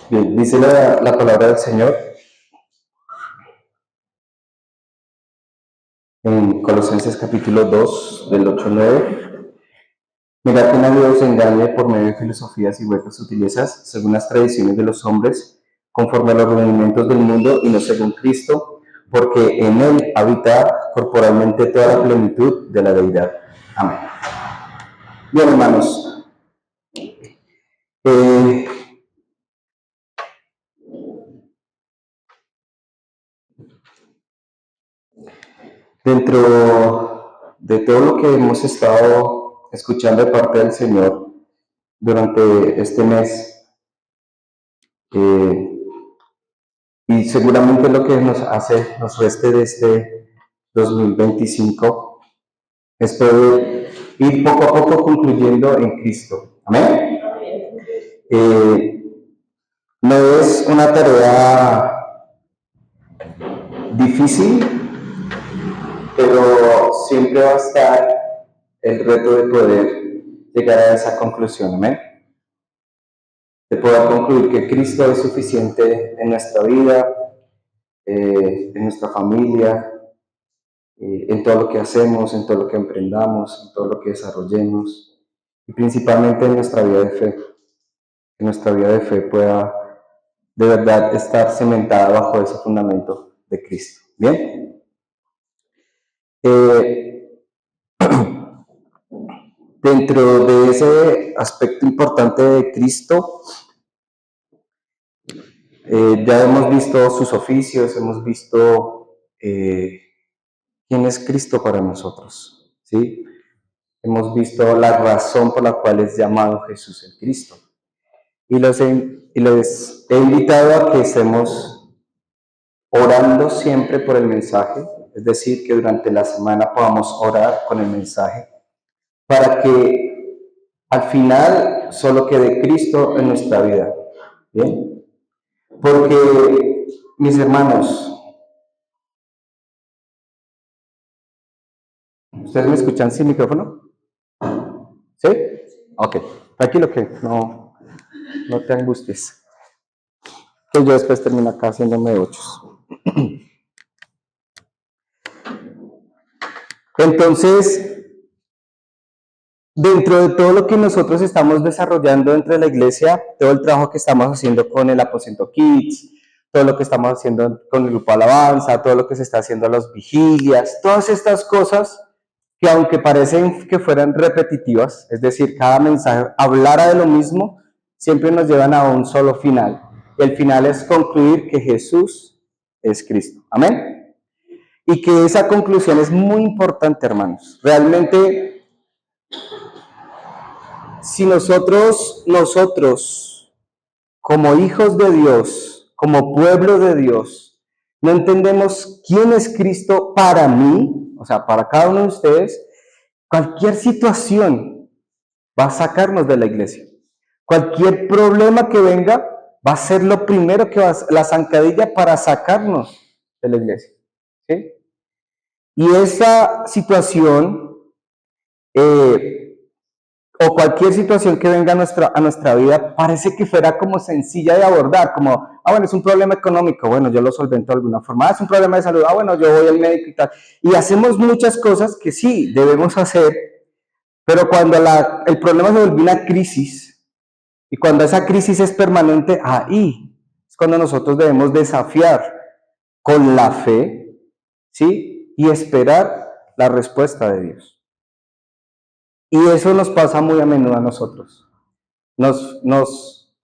Bien, dice la palabra del Señor en Colosenses capítulo 2, del 8 al 9. Mirad que nadie os engañe por medio de filosofías y huecas sutilezas, según las tradiciones de los hombres, conforme a los rudimientos del mundo y no según Cristo, porque en él habita corporalmente toda la plenitud de la deidad. Amén. Bien, hermanos, dentro de todo lo que hemos estado escuchando de parte del Señor durante este mes, y seguramente lo que nos reste de este 2025 es poder ir poco a poco concluyendo en Cristo. Amén. No es una tarea difícil, pero siempre va a estar el reto de poder llegar a esa conclusión. Amén. De poder concluir que Cristo es suficiente en nuestra vida, en nuestra familia, en todo lo que hacemos, en todo lo que emprendamos, en todo lo que desarrollemos, y principalmente en nuestra vida de fe. Que nuestra vida de fe pueda de verdad estar cimentada bajo ese fundamento de Cristo. ¿Bien? Dentro de ese aspecto importante de Cristo, ya hemos visto sus oficios, hemos visto quién es Cristo para nosotros, ¿sí? Hemos visto la razón por la cual es llamado Jesús el Cristo. Y les he invitado a que estemos orando siempre por el mensaje, es decir, que durante la semana podamos orar con el mensaje, para que al final solo quede Cristo en nuestra vida. ¿Bien? Porque, mis hermanos, ¿ustedes me escuchan sin micrófono? ¿Sí? Ok. Tranquilo que no te angusties. Que yo después termino acá haciéndome 8. Entonces, dentro de todo lo que nosotros estamos desarrollando dentro de la iglesia, todo el trabajo que estamos haciendo con el Aposento Kids, todo lo que estamos haciendo con el grupo Alabanza, todo lo que se está haciendo a las vigilias, todas estas cosas que aunque parecen que fueran repetitivas, es decir, cada mensaje hablara de lo mismo, siempre nos llevan a un solo final. El final es concluir que Jesús es Cristo. Amén. Y que esa conclusión es muy importante, hermanos. Realmente, si nosotros, como hijos de Dios, como pueblo de Dios, no entendemos quién es Cristo para mí, o sea, para cada uno de ustedes, cualquier situación va a sacarnos de la iglesia. Cualquier problema que venga va a ser lo primero que va a la zancadilla para sacarnos de la iglesia. ¿Sí? Y esa situación, o cualquier situación que venga a nuestra vida, parece que fuera como sencilla de abordar, como, bueno, es un problema económico, bueno, yo lo solvento de alguna forma, es un problema de salud, bueno, yo voy al médico y tal. Y hacemos muchas cosas que sí, debemos hacer, pero cuando el problema se vuelve una crisis, y cuando esa crisis es permanente, ahí es cuando nosotros debemos desafiar con la fe, ¿sí? Y esperar la respuesta de Dios. Y eso nos pasa muy a menudo a nosotros. Nos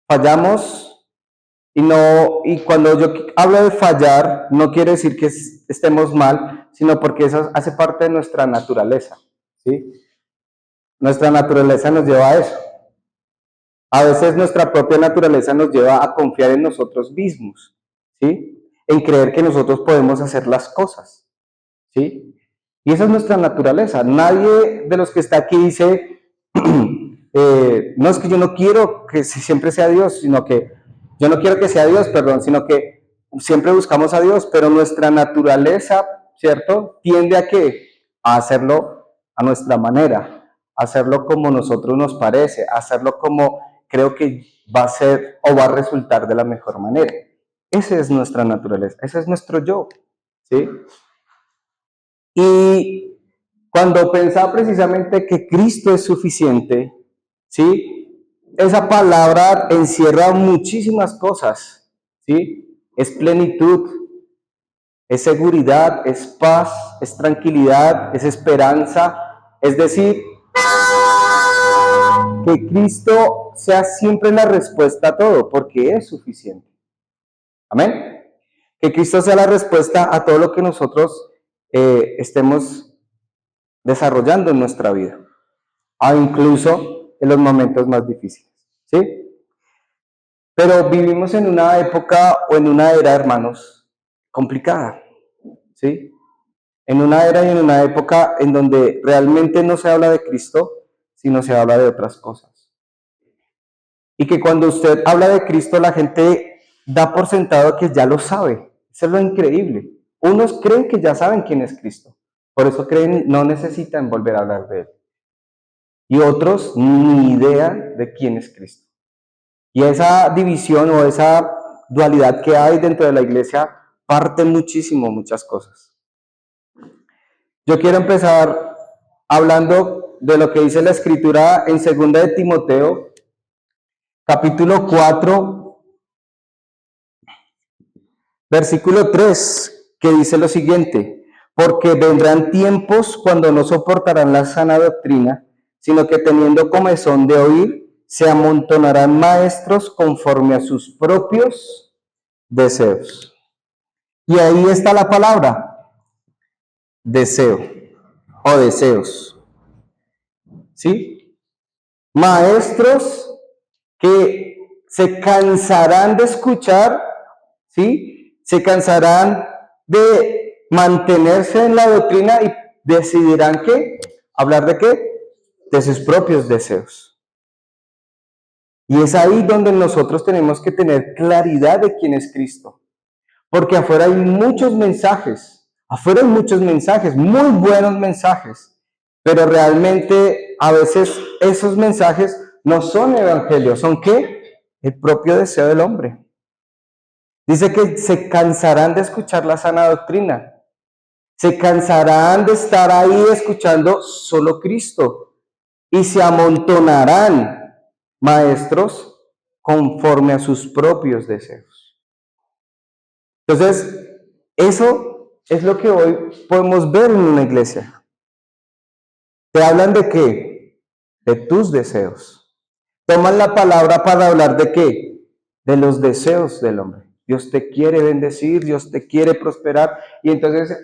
fallamos y cuando yo hablo de fallar, no quiere decir que estemos mal, sino porque eso hace parte de nuestra naturaleza, ¿sí? Nuestra naturaleza nos lleva a eso. A veces nuestra propia naturaleza nos lleva a confiar en nosotros mismos, ¿sí? En creer que nosotros podemos hacer las cosas, ¿sí? Y esa es nuestra naturaleza. Nadie de los que está aquí dice, no es que yo no quiero que siempre sea Dios, sino que yo no quiero que sea Dios, perdón, sino que siempre buscamos a Dios, pero nuestra naturaleza, ¿cierto? Tiende a qué? A hacerlo a nuestra manera, a hacerlo como nosotros nos parece, a hacerlo como creo que va a ser o va a resultar de la mejor manera. Esa es nuestra naturaleza, ese es nuestro yo, ¿sí? Y cuando pensaba precisamente que Cristo es suficiente, ¿sí? Esa palabra encierra muchísimas cosas, ¿sí? Es plenitud, es seguridad, es paz, es tranquilidad, es esperanza. Es decir, que Cristo sea siempre la respuesta a todo, porque es suficiente. Amén. Que Cristo sea la respuesta a todo lo que nosotros estemos desarrollando en nuestra vida, incluso en los momentos más difíciles, ¿sí? Pero vivimos en una época o en una era, hermanos, complicada, ¿sí? En una era y en una época en donde realmente no se habla de Cristo, sino se habla de otras cosas. Y que cuando usted habla de Cristo, la gente da por sentado que ya lo sabe. Eso es lo increíble. Unos creen que ya saben quién es Cristo. Por eso creen, no necesitan volver a hablar de Él. Y otros, ni idea de quién es Cristo. Y esa división o esa dualidad que hay dentro de la iglesia parte muchísimo, muchas cosas. Yo quiero empezar hablando de lo que dice la Escritura en 2 de Timoteo, capítulo 4, versículo 3, que dice lo siguiente: porque vendrán tiempos cuando no soportarán la sana doctrina, sino que teniendo comezón de oír, se amontonarán maestros conforme a sus propios deseos. Y ahí está la palabra, deseo o deseos. ¿Sí? Maestros que se cansarán de escuchar, ¿sí? Se cansarán de mantenerse en la doctrina y decidirán que, hablar de qué, de sus propios deseos. Y es ahí donde nosotros tenemos que tener claridad de quién es Cristo. Porque afuera hay muchos mensajes, muy buenos mensajes, pero realmente a veces esos mensajes no son evangelios, ¿son qué? El propio deseo del hombre. Dice que se cansarán de escuchar la sana doctrina, se cansarán de estar ahí escuchando solo Cristo y se amontonarán maestros conforme a sus propios deseos. Entonces, eso es lo que hoy podemos ver en una iglesia. ¿Te hablan de qué? De tus deseos. Toman la palabra para hablar de qué? De los deseos del hombre. Dios te quiere bendecir, Dios te quiere prosperar, y entonces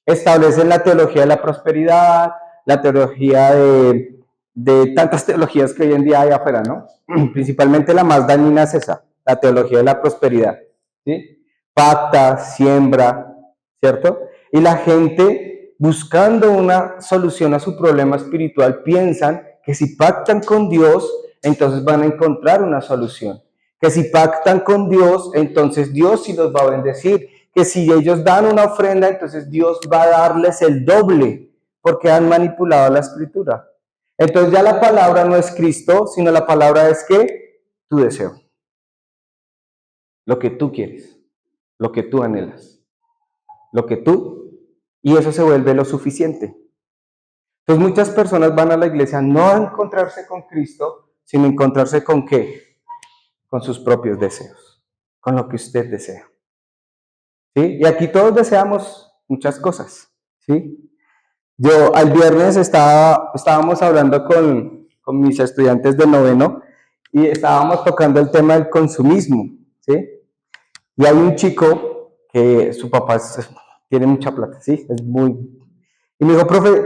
establecen la teología de la prosperidad, la teología de tantas teologías que hoy en día hay afuera, ¿no? Principalmente la más dañina es esa, la teología de la prosperidad, ¿sí? Pacta, siembra, ¿cierto? Y la gente, buscando una solución a su problema espiritual, piensan que si pactan con Dios, entonces van a encontrar una solución. Que si pactan con Dios, entonces Dios sí los va a bendecir. Que si ellos dan una ofrenda, entonces Dios va a darles el doble, porque han manipulado la escritura. Entonces ya la palabra no es Cristo, sino la palabra es que tu deseo. Lo que tú quieres, lo que tú anhelas, lo que tú, y eso se vuelve lo suficiente. Entonces muchas personas van a la iglesia no a encontrarse con Cristo, sino a encontrarse con ¿qué? Con sus propios deseos, con lo que usted desea. ¿Sí? Y aquí todos deseamos muchas cosas, ¿sí? Yo al viernes estábamos hablando con mis estudiantes de noveno y estábamos tocando el tema del consumismo, ¿sí? Y hay un chico que su papá tiene mucha plata, ¿sí? Es muy... Y me dijo, profe,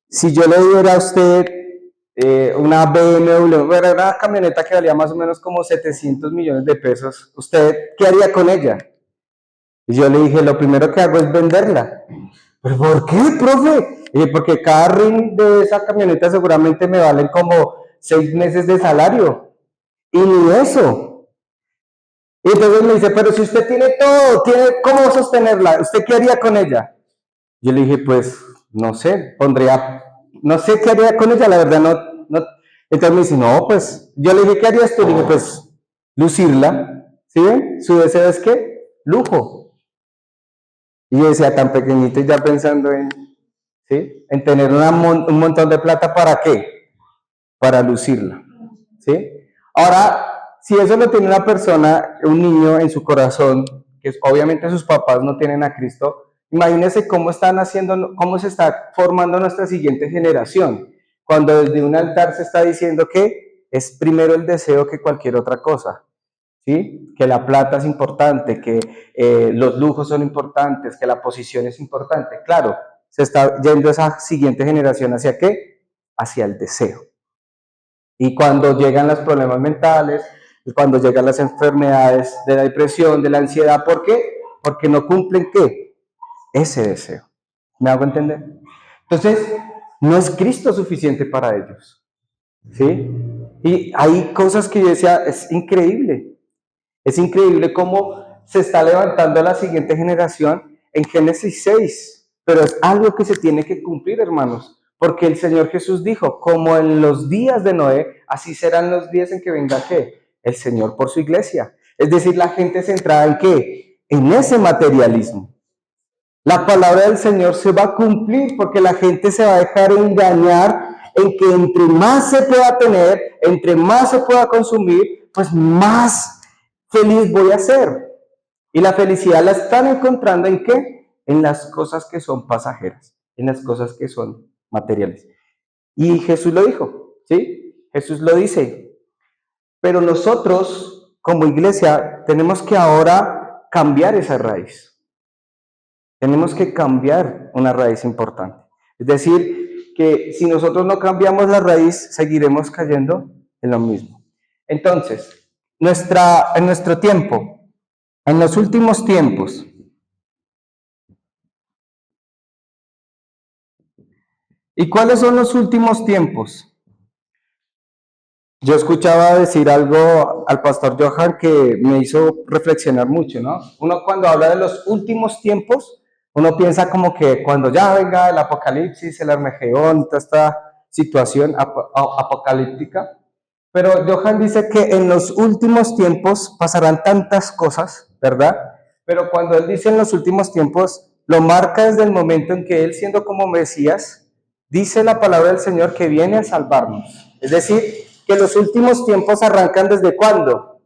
si yo le diera a usted una BMW, una camioneta que valía más o menos como 700 millones de pesos, ¿usted qué haría con ella? Y yo le dije, lo primero que hago es venderla. ¿Pero por qué, profe? Y porque cada ring de esa camioneta seguramente me valen como 6 meses de salario. Y ni eso. Y entonces me dice, pero si usted tiene todo, ¿cómo sostenerla? ¿Usted qué haría con ella? Yo le dije, pues, no sé, no sé qué haría con ella, la verdad, no. Entonces me dice, no, pues, yo le dije, ¿qué harías tú? Le dije, pues, lucirla, ¿sí ven? Su deseo es ¿qué? Lujo. Y yo decía, tan pequeñito y ya pensando ¿sí? En tener un montón de plata, ¿para qué? Para lucirla, ¿sí? Ahora, si eso lo tiene una persona, un niño en su corazón, que obviamente sus papás no tienen a Cristo, imagínense cómo están haciendo, cómo se está formando nuestra siguiente generación, cuando desde un altar se está diciendo que es primero el deseo que cualquier otra cosa, ¿sí? Que la plata es importante, que los lujos son importantes, que la posición es importante. Claro, se está yendo esa siguiente generación hacia qué? Hacia el deseo. Y cuando llegan los problemas mentales, cuando llegan las enfermedades de la depresión, de la ansiedad, ¿por qué? Porque no cumplen ¿qué? Ese deseo. ¿Me hago entender? Entonces, no es Cristo suficiente para ellos. ¿Sí? Y hay cosas que yo decía, es increíble cómo se está levantando la siguiente generación en Génesis 6, pero es algo que se tiene que cumplir, hermanos, porque el Señor Jesús dijo, como en los días de Noé, así serán los días en que venga ¿qué? El Señor por su iglesia. Es decir, la gente centrada en ¿qué? En ese materialismo. La palabra del Señor se va a cumplir porque la gente se va a dejar engañar en que entre más se pueda tener, entre más se pueda consumir, pues más feliz voy a ser. Y la felicidad la están encontrando ¿en qué? En las cosas que son pasajeras, en las cosas que son materiales. Y Jesús lo dijo, ¿sí? Jesús lo dice. Pero nosotros, como iglesia, tenemos que ahora cambiar esa raíz. Tenemos que cambiar una raíz importante. Es decir, que si nosotros no cambiamos la raíz, seguiremos cayendo en lo mismo. Entonces, en nuestro tiempo, en los últimos tiempos, ¿y cuáles son los últimos tiempos? Yo escuchaba decir algo al pastor Johan que me hizo reflexionar mucho, ¿no? Uno cuando habla de los últimos tiempos, uno piensa como que cuando ya venga el apocalipsis, el Armagedón, toda esta situación apocalíptica, pero Johan dice que en los últimos tiempos pasarán tantas cosas, ¿verdad? Pero cuando él dice en los últimos tiempos, lo marca desde el momento en que él, siendo como Mesías, dice la palabra del Señor que viene a salvarnos. Es decir, que los últimos tiempos arrancan desde cuándo?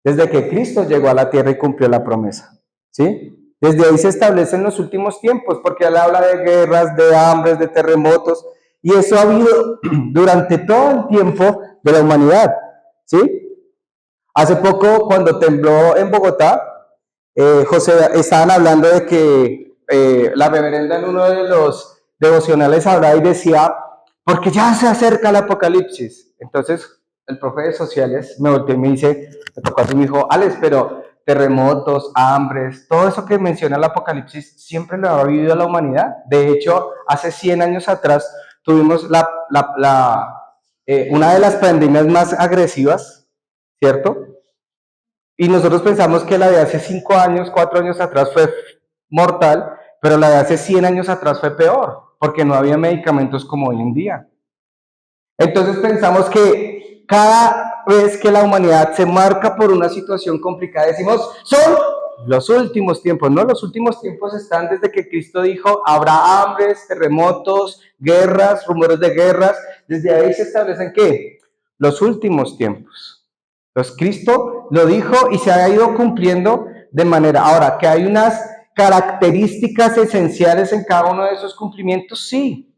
Desde que Cristo llegó a la tierra y cumplió la promesa. ¿Sí? Desde ahí se establecen los últimos tiempos, porque él habla de guerras, de hambres, de terremotos, y eso ha habido durante todo el tiempo de la humanidad. ¿Sí? Hace poco, cuando tembló en Bogotá, José, estaban hablando de que la reverenda en uno de los devocionales hablaba y decía, porque ya se acerca el apocalipsis. Entonces, el profe de sociales me volteó y me dice, me tocó a su hijo, Alex, pero terremotos, hambres, todo eso que menciona el apocalipsis, siempre lo ha vivido la humanidad. De hecho, hace 100 años atrás tuvimos una de las pandemias más agresivas, ¿cierto? Y nosotros pensamos que la de hace 5 años, 4 años atrás fue mortal, pero la de hace 100 años atrás fue peor, porque no había medicamentos como hoy en día. Entonces pensamos que cada vez que la humanidad se marca por una situación complicada, decimos, son los últimos tiempos, ¿no? Los últimos tiempos están desde que Cristo dijo, habrá hambres, terremotos, guerras, rumores de guerras, desde ahí se establecen ¿qué? Los últimos tiempos. Entonces Cristo lo dijo y se ha ido cumpliendo de manera. Ahora, que hay unas características esenciales en cada uno de esos cumplimientos, sí.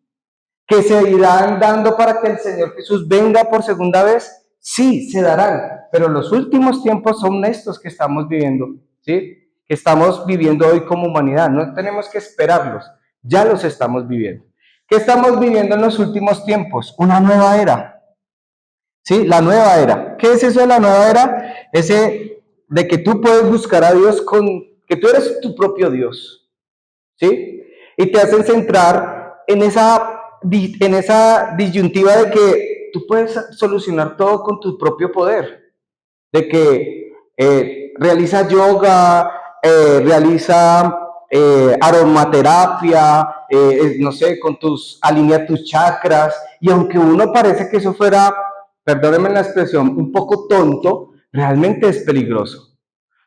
Que se irán dando para que el Señor Jesús venga por segunda vez, sí, se darán. Pero los últimos tiempos son estos que estamos viviendo, ¿sí? Que estamos viviendo hoy como humanidad. No tenemos que esperarlos, ya los estamos viviendo. ¿Qué estamos viviendo en los últimos tiempos? Una nueva era. ¿Sí? La nueva era. ¿Qué es eso de la nueva era? Ese de que tú puedes buscar a Dios que tú eres tu propio Dios. ¿Sí? Y te hacen centrar en esa disyuntiva de que tú puedes solucionar todo con tu propio poder. De que realiza yoga, realiza aromaterapia, no sé, alinea tus chakras, y aunque uno parece que eso fuera, perdónenme la expresión, un poco tonto, realmente es peligroso.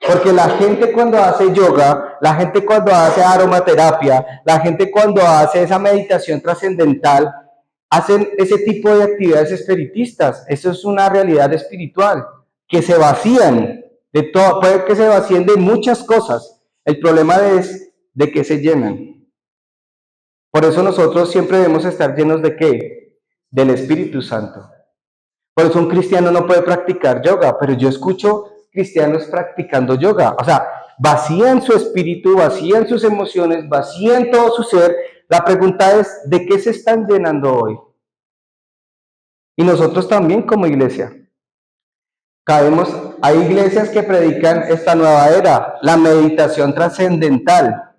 Porque la gente cuando hace yoga, la gente cuando hace aromaterapia, la gente cuando hace esa meditación trascendental, hacen ese tipo de actividades espiritistas. Eso es una realidad espiritual, que se vacían de todo, puede que se vacíen de muchas cosas. El problema es de que se llenan. Por eso nosotros siempre debemos estar llenos de ¿qué? Del Espíritu Santo. Por eso un cristiano no puede practicar yoga, pero yo escucho cristianos practicando yoga. O sea, vacían su espíritu, vacían sus emociones, vacían todo su ser. La pregunta es, ¿de qué se están llenando hoy? Y nosotros también como iglesia. Hay iglesias que predican esta nueva era, la meditación trascendental.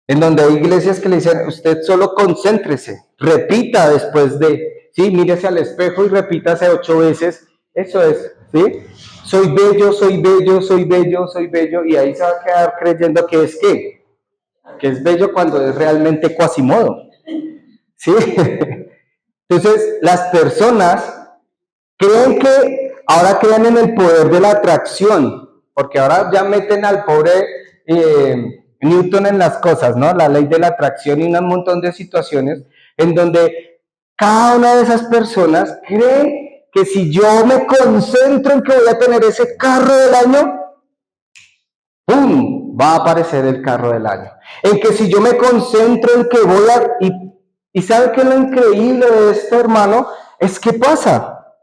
En donde hay iglesias que le dicen, usted solo concéntrese, repita después de, sí, mírese al espejo y repítase 8 veces, eso es, ¿sí? Soy bello, soy bello, soy bello, soy bello, y ahí se va a quedar creyendo que es qué, que es bello cuando es realmente Quasimodo, ¿sí? Entonces, las personas creen que ahora creen en el poder de la atracción, porque ahora ya meten al pobre Newton en las cosas, ¿no? La ley de la atracción y un montón de situaciones en donde cada una de esas personas cree que si yo me concentro en que voy a tener ese carro del año, ¡pum! Va a aparecer el carro del año. En que si yo me concentro en que voy a... Y ¿sabe qué es lo increíble de esto, hermano? Es que pasa.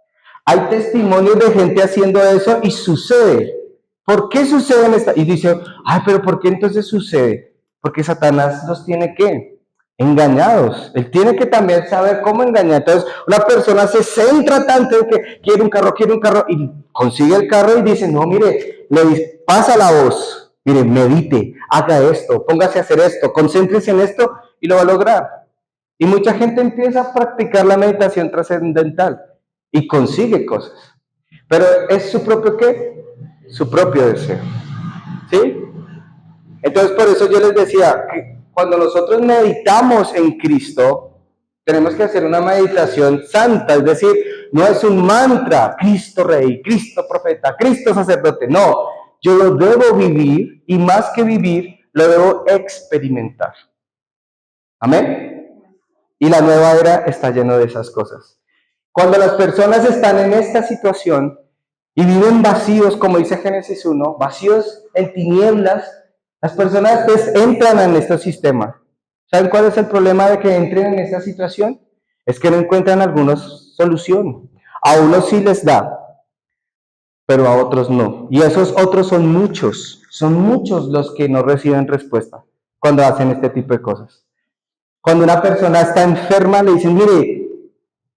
Hay testimonios de gente haciendo eso y sucede. ¿Por qué sucede en esta? Y dice, ay, pero ¿por qué entonces sucede? Porque Satanás los tiene que engañados. Él tiene que también saber cómo engañar. Entonces, una persona se centra tanto en que quiere un carro, y consigue el carro y dice, no, mire, le pasa la voz, mire, medite, haga esto, póngase a hacer esto, concéntrese en esto y lo va a lograr. Y mucha gente empieza a practicar la meditación trascendental y consigue cosas. Pero es su propio ¿qué? Su propio deseo. ¿Sí? Entonces por eso yo les decía que cuando nosotros meditamos en Cristo, tenemos que hacer una meditación santa, es decir, no es un mantra, Cristo Rey, Cristo Profeta, Cristo Sacerdote, no, yo lo debo vivir y más que vivir, lo debo experimentar. Amén. Y la nueva era está llena de esas cosas. Cuando las personas están en esta situación y viven vacíos, como dice Génesis 1, vacíos en tinieblas, las personas pues entran en este sistema. ¿Saben cuál es el problema de que entren en esta situación? Es que no encuentran alguna solución. A unos sí les da, pero a otros no. Y esos otros son muchos los que no reciben respuesta cuando hacen este tipo de cosas. Cuando una persona está enferma, le dicen, mire,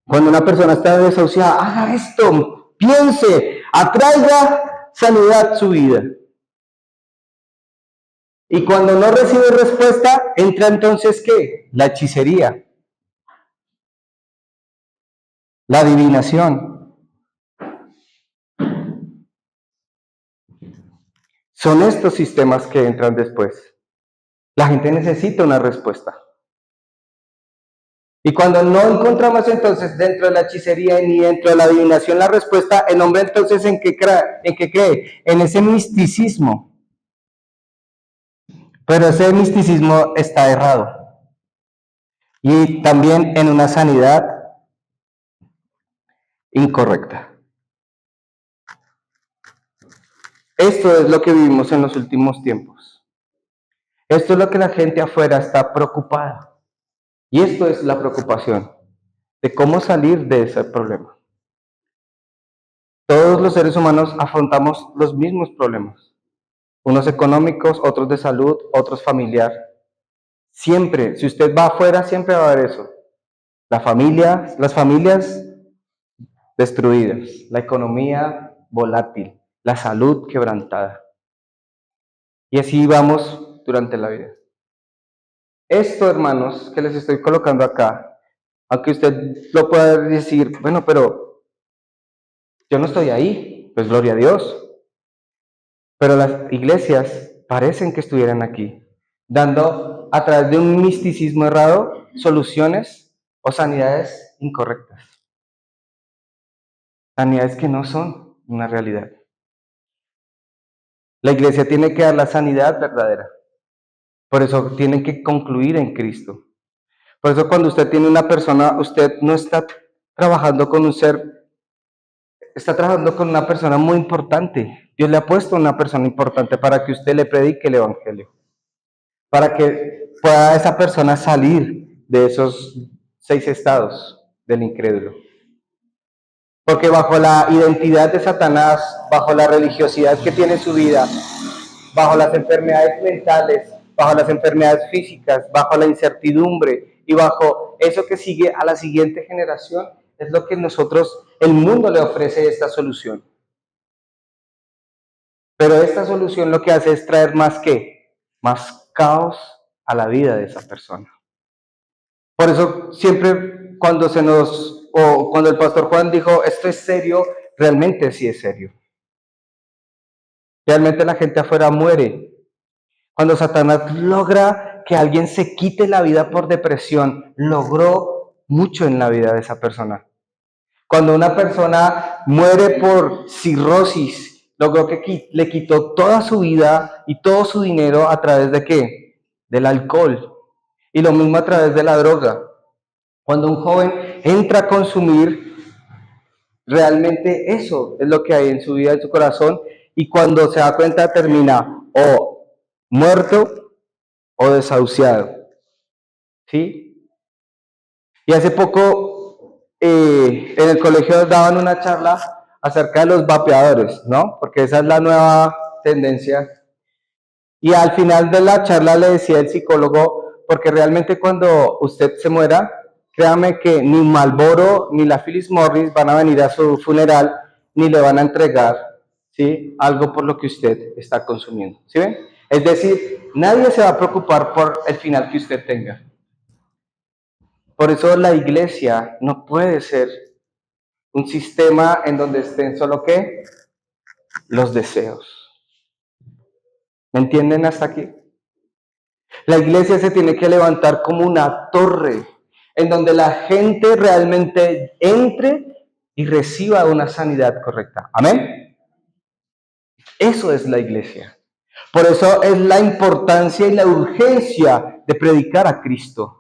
cuando una persona está desahuciada, haga esto, piense, atraiga sanidad a su vida. Y cuando no recibe respuesta, entra entonces ¿qué? La hechicería, la adivinación. Son estos sistemas que entran después. La gente necesita una respuesta. Y cuando no encontramos entonces dentro de la hechicería ni dentro de la adivinación la respuesta, el hombre entonces ¿en qué cree? En ese misticismo. Pero ese misticismo está errado. Y también en una sanidad incorrecta. Esto es lo que vivimos en los últimos tiempos. Esto es lo que la gente afuera está preocupada. Y esto es la preocupación de cómo salir de ese problema. Todos los seres humanos afrontamos los mismos problemas. Unos económicos, otros de salud, otros familiar. Siempre, si usted va afuera, siempre va a haber eso. Las familias destruidas, la economía volátil, la salud quebrantada. Y así vamos durante la vida. Esto, hermanos, que les estoy colocando acá, aunque usted lo pueda decir, bueno, pero yo no estoy ahí, pues gloria a Dios. Pero las iglesias parecen que estuvieran aquí, dando a través de un misticismo errado soluciones o sanidades incorrectas, sanidades que no son una realidad. La iglesia tiene que dar la sanidad verdadera, por eso tienen que concluir en Cristo. Por eso cuando usted tiene una persona, usted no está trabajando con un ser, está trabajando con una persona muy importante. Dios le ha puesto una persona importante para que usted le predique el Evangelio, para que pueda esa persona salir de esos 6 estados del incrédulo. Porque bajo la identidad de Satanás, bajo la religiosidad que tiene su vida, bajo las enfermedades mentales, bajo las enfermedades físicas, bajo la incertidumbre y bajo eso que sigue a la siguiente generación, es lo que nosotros, el mundo le ofrece esta solución. Pero esta solución lo que hace es traer más ¿qué? Más caos a la vida de esa persona. Por eso siempre cuando cuando el pastor Juan dijo, esto es serio, realmente sí es serio. Realmente la gente afuera muere. Cuando Satanás logra que alguien se quite la vida por depresión, logró mucho en la vida de esa persona. Cuando una persona muere por cirrosis, logró que le quitó toda su vida y todo su dinero a través de ¿qué? Del alcohol. Y lo mismo a través de la droga. Cuando un joven entra a consumir, realmente eso es lo que hay en su vida, en su corazón, y cuando se da cuenta termina o muerto o desahuciado. ¿Sí? Y hace poco en el colegio daban una charla acerca de los vapeadores, ¿no? Porque esa es la nueva tendencia. Y al final de la charla le decía el psicólogo, porque realmente cuando usted se muera, créame que ni Marlboro ni la Philip Morris van a venir a su funeral, ni le van a entregar, ¿sí? Algo por lo que usted está consumiendo, ¿sí ven? Es decir, nadie se va a preocupar por el final que usted tenga. Por eso la iglesia no puede ser un sistema en donde estén solo ¿qué? Los deseos. ¿Me entienden hasta aquí? La iglesia se tiene que levantar como una torre en donde la gente realmente entre y reciba una sanidad correcta. Amén. Eso es la iglesia. Por eso es la importancia y la urgencia de predicar a Cristo.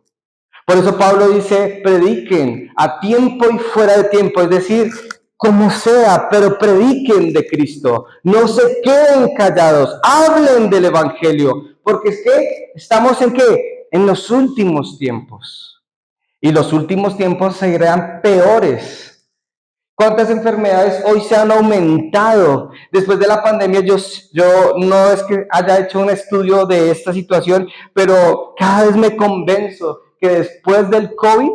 Por eso Pablo dice, prediquen a tiempo y fuera de tiempo, es decir, como sea, pero prediquen de Cristo. No se queden callados, hablen del Evangelio, porque es que estamos en ¿qué? En los últimos tiempos. Y los últimos tiempos serán peores. ¿Cuántas enfermedades hoy se han aumentado? Después de la pandemia, yo no es que haya hecho un estudio de esta situación, pero cada vez me convenzo que después del COVID,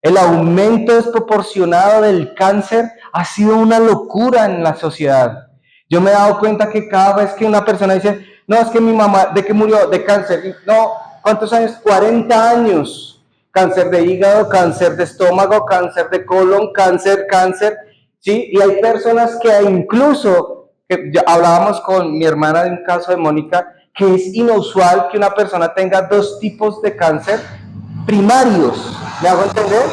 el aumento desproporcionado del cáncer ha sido una locura en la sociedad. Yo me he dado cuenta que cada vez que una persona dice, no, es que mi mamá, ¿de qué murió? De cáncer. No, ¿cuántos años? 40 años. Cáncer de hígado, cáncer de estómago, cáncer de colon, cáncer, ¿sí? Y hay personas que incluso, que ya hablábamos con mi hermana de un caso de Mónica, que es inusual que una persona tenga 2 tipos de cáncer primarios. ¿Me hago entender?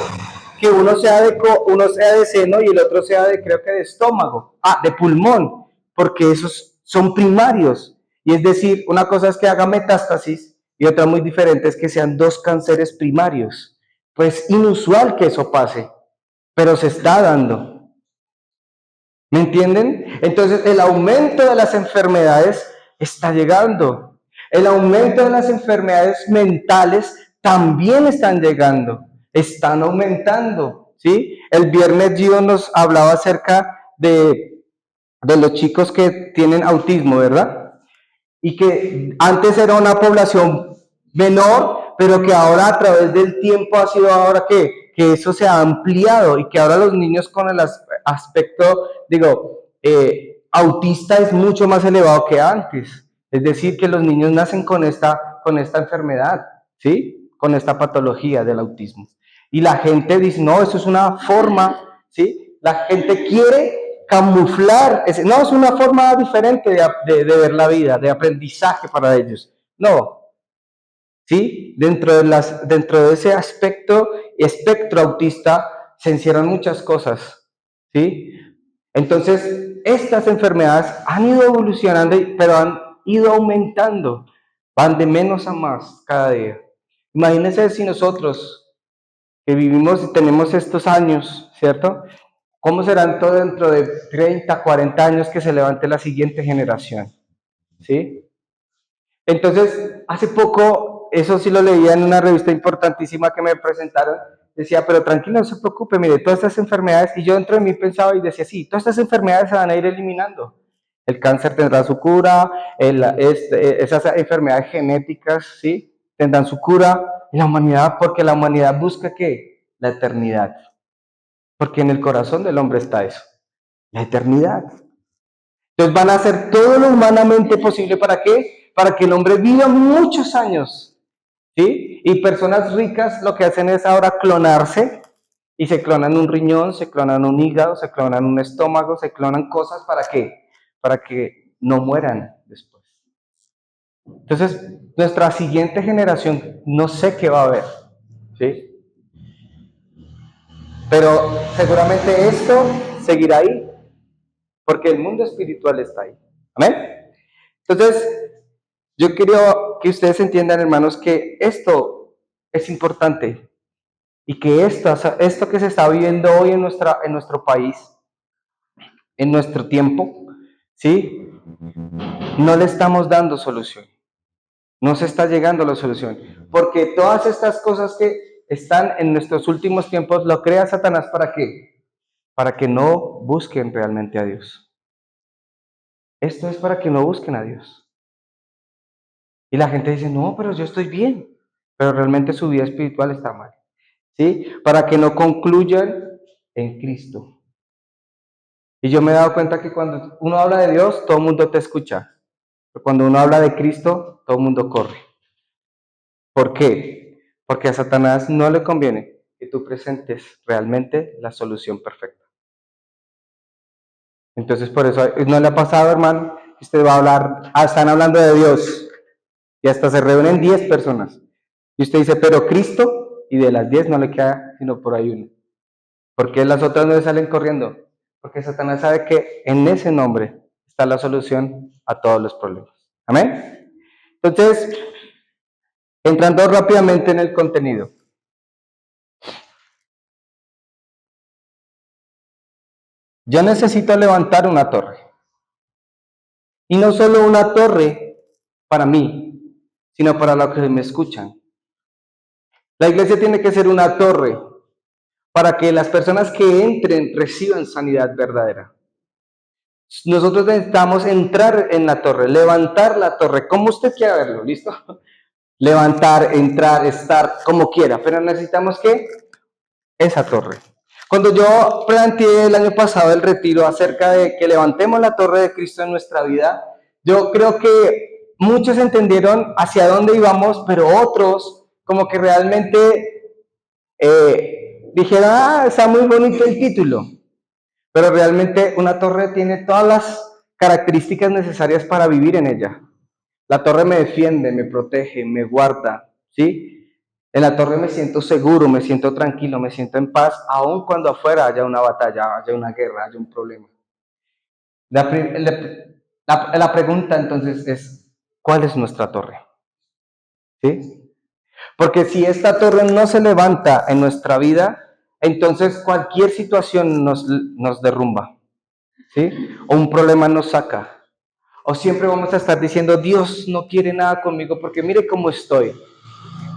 Que uno sea de seno y el otro sea de, creo que de estómago, de pulmón, porque esos son primarios. Y es decir, una cosa es que haga metástasis y otra muy diferente es que sean 2 cánceres primarios. Pues inusual que eso pase, pero se está dando. ¿Me entienden? Entonces el aumento de las enfermedades está llegando. El aumento de las enfermedades mentales también están llegando, están aumentando, ¿sí? El viernes Gio nos hablaba acerca de los chicos que tienen autismo, ¿verdad? Y que antes era una población menor, pero que ahora a través del tiempo ha sido ahora que eso se ha ampliado y que ahora los niños con el aspecto, autista es mucho más elevado que antes. Es decir, que los niños nacen con esta enfermedad. ¿sí? Con esta patología del autismo. Y la gente dice, no, eso es una forma, ¿sí? La gente quiere camuflar, no, es una forma diferente de ver la vida, de aprendizaje para ellos. No, ¿sí? Dentro de ese espectro autista se encierran muchas cosas, ¿sí? Entonces, estas enfermedades han ido evolucionando, pero han ido aumentando, van de menos a más cada día. Imagínense si nosotros que vivimos y tenemos estos años, ¿cierto? ¿Cómo serán todo dentro de 30, 40 años que se levante la siguiente generación? ¿Sí? Entonces, hace poco, eso sí lo leía en una revista importantísima que me presentaron, decía, pero tranquilo, no se preocupe, mire, todas estas enfermedades, y yo dentro de mí pensaba y decía, sí, todas estas enfermedades se van a ir eliminando. El cáncer tendrá su cura, esas enfermedades genéticas, ¿sí? Tendrán su cura, y la humanidad, porque la humanidad busca, ¿qué? La eternidad. Porque en el corazón del hombre está eso, la eternidad. Entonces van a hacer todo lo humanamente posible, ¿para qué? Para que el hombre viva muchos años, ¿sí? Y personas ricas lo que hacen es ahora clonarse, y se clonan un riñón, se clonan un hígado, se clonan un estómago, se clonan cosas, ¿para qué? Para que no mueran después. Entonces, nuestra siguiente generación, no sé qué va a haber, ¿sí? Pero seguramente esto seguirá ahí, porque el mundo espiritual está ahí. ¿Amén? Entonces, yo quiero que ustedes entiendan, hermanos, que esto es importante y que esto que se está viviendo hoy en nuestro país, en nuestro tiempo, ¿sí? No le estamos dando solución. No se está llegando a la solución. Porque todas estas cosas que están en nuestros últimos tiempos, lo crea Satanás, ¿para qué? Para que no busquen realmente a Dios. Esto es para que no busquen a Dios. Y la gente dice, no, pero yo estoy bien. Pero realmente su vida espiritual está mal. ¿Sí? Para que no concluyan en Cristo. Y yo me he dado cuenta que cuando uno habla de Dios, todo el mundo te escucha. Pero cuando uno habla de Cristo, todo el mundo corre. ¿Por qué? Porque a Satanás no le conviene que tú presentes realmente la solución perfecta. Entonces, por eso no le ha pasado, hermano, que usted va a hablar, están hablando de Dios y hasta se reúnen 10 personas. Y usted dice, pero Cristo, y de las 10 no le queda sino por ahí uno. ¿Por qué las otras no salen corriendo? Porque Satanás sabe que en ese nombre está la solución a todos los problemas. ¿Amén? Entonces, entrando rápidamente en el contenido. Yo necesito levantar una torre. Y no solo una torre para mí, sino para los que me escuchan. La iglesia tiene que ser una torre para que las personas que entren reciban sanidad verdadera. Nosotros necesitamos entrar en la torre, levantar la torre, como usted quiera verlo, ¿listo? Levantar, entrar, estar, como quiera, pero necesitamos que esa torre. Cuando yo planteé el año pasado el retiro acerca de que levantemos la torre de Cristo en nuestra vida, yo creo que muchos entendieron hacia dónde íbamos, pero otros como que realmente dijeron, está muy bonito el título, pero realmente una torre tiene todas las características necesarias para vivir en ella. La torre me defiende, me protege, me guarda, ¿sí? En la torre me siento seguro, me siento tranquilo, me siento en paz, aun cuando afuera haya una batalla, haya una guerra, haya un problema. La pregunta entonces es, ¿cuál es nuestra torre? ¿Sí? Porque si esta torre no se levanta en nuestra vida, entonces cualquier situación nos derrumba, ¿sí? O un problema nos saca. O siempre vamos a estar diciendo, Dios no quiere nada conmigo porque mire cómo estoy.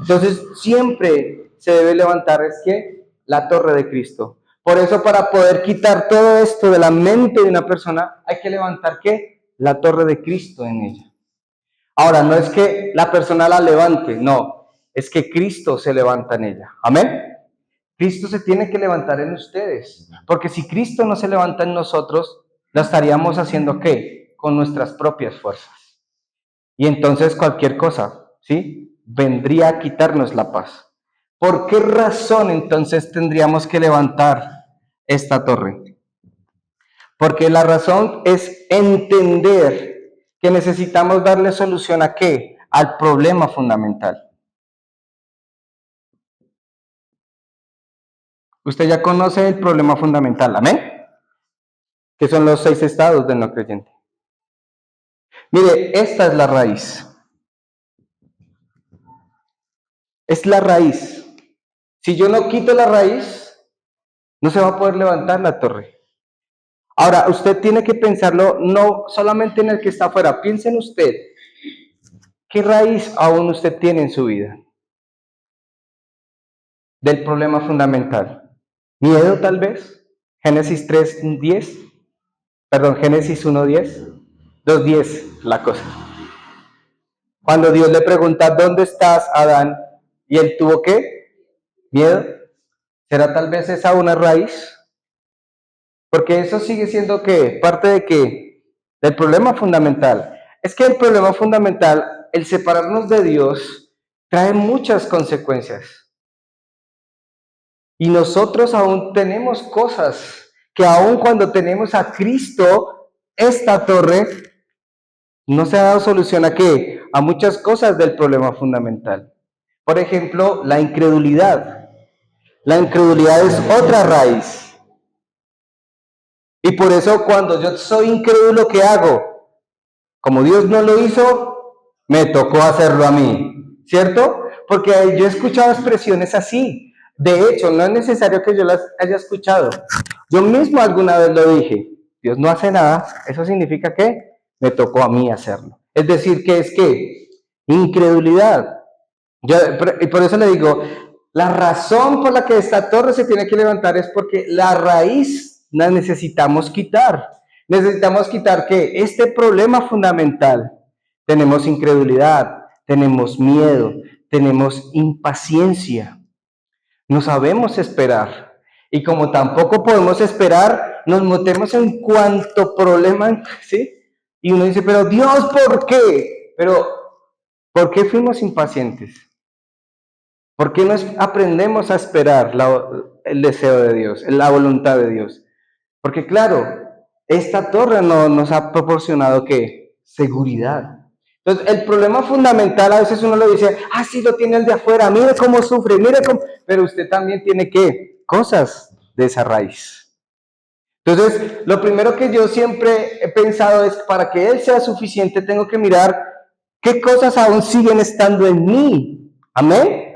Entonces siempre se debe levantar, es que la torre de Cristo. Por eso para poder quitar todo esto de la mente de una persona, hay que levantar, ¿qué? La torre de Cristo en ella. Ahora, no es que la persona la levante, no, es que Cristo se levanta en ella. Amén. Cristo se tiene que levantar en ustedes, porque si Cristo no se levanta en nosotros, lo estaríamos haciendo ¿qué? Con nuestras propias fuerzas. Y entonces cualquier cosa, ¿sí? vendría a quitarnos la paz. ¿Por qué razón entonces tendríamos que levantar esta torre? Porque la razón es entender que necesitamos darle solución ¿a qué? Al problema fundamental. Usted ya conoce el problema fundamental, ¿amén? Que son los 6 estados del no creyente. Mire, esta es la raíz. Es la raíz. Si yo no quito la raíz, no se va a poder levantar la torre. Ahora, usted tiene que pensarlo no solamente en el que está afuera, piense en usted. ¿Qué raíz aún usted tiene en su vida? Del problema fundamental. ¿Miedo tal vez? Génesis 3:10. Perdón, Génesis 1:10. 2:10 la cosa. Cuando Dios le pregunta, ¿dónde estás, Adán? Y él tuvo ¿qué? Miedo. ¿Será tal vez esa una raíz? Porque eso sigue siendo ¿qué? Parte de ¿qué? Del problema fundamental. Es que el problema fundamental, el separarnos de Dios, trae muchas consecuencias. Y nosotros aún tenemos cosas que aún cuando tenemos a Cristo, esta torre, no se ha dado solución ¿a qué? A muchas cosas del problema fundamental. Por ejemplo, la incredulidad. La incredulidad es otra raíz. Y por eso cuando yo soy incrédulo, ¿qué hago? Como Dios no lo hizo, me tocó hacerlo a mí, ¿cierto? Porque yo he escuchado expresiones así. De hecho, no es necesario que yo las haya escuchado. Yo mismo alguna vez lo dije. Dios no hace nada, eso significa que me tocó a mí hacerlo. Es decir, que es que incredulidad. Y por eso le digo, la razón por la que esta torre se tiene que levantar es porque la raíz la necesitamos quitar. Necesitamos quitar que este problema fundamental, tenemos incredulidad, tenemos miedo, tenemos impaciencia, no sabemos esperar. Y como tampoco podemos esperar, nos metemos en cuanto problema, ¿sí? Y uno dice, pero Dios, ¿por qué? Pero, ¿por qué fuimos impacientes? ¿Por qué no aprendemos a esperar el deseo de Dios, la voluntad de Dios? Porque claro, esta torre no nos ha proporcionado ¿qué? Seguridad. Entonces, el problema fundamental a veces uno lo dice, sí lo tiene el de afuera, mire cómo sufre, mire cómo... Pero usted también tiene ¿qué? Cosas de esa raíz. Entonces, lo primero que yo siempre he pensado es, para que Él sea suficiente, tengo que mirar qué cosas aún siguen estando en mí. Amén.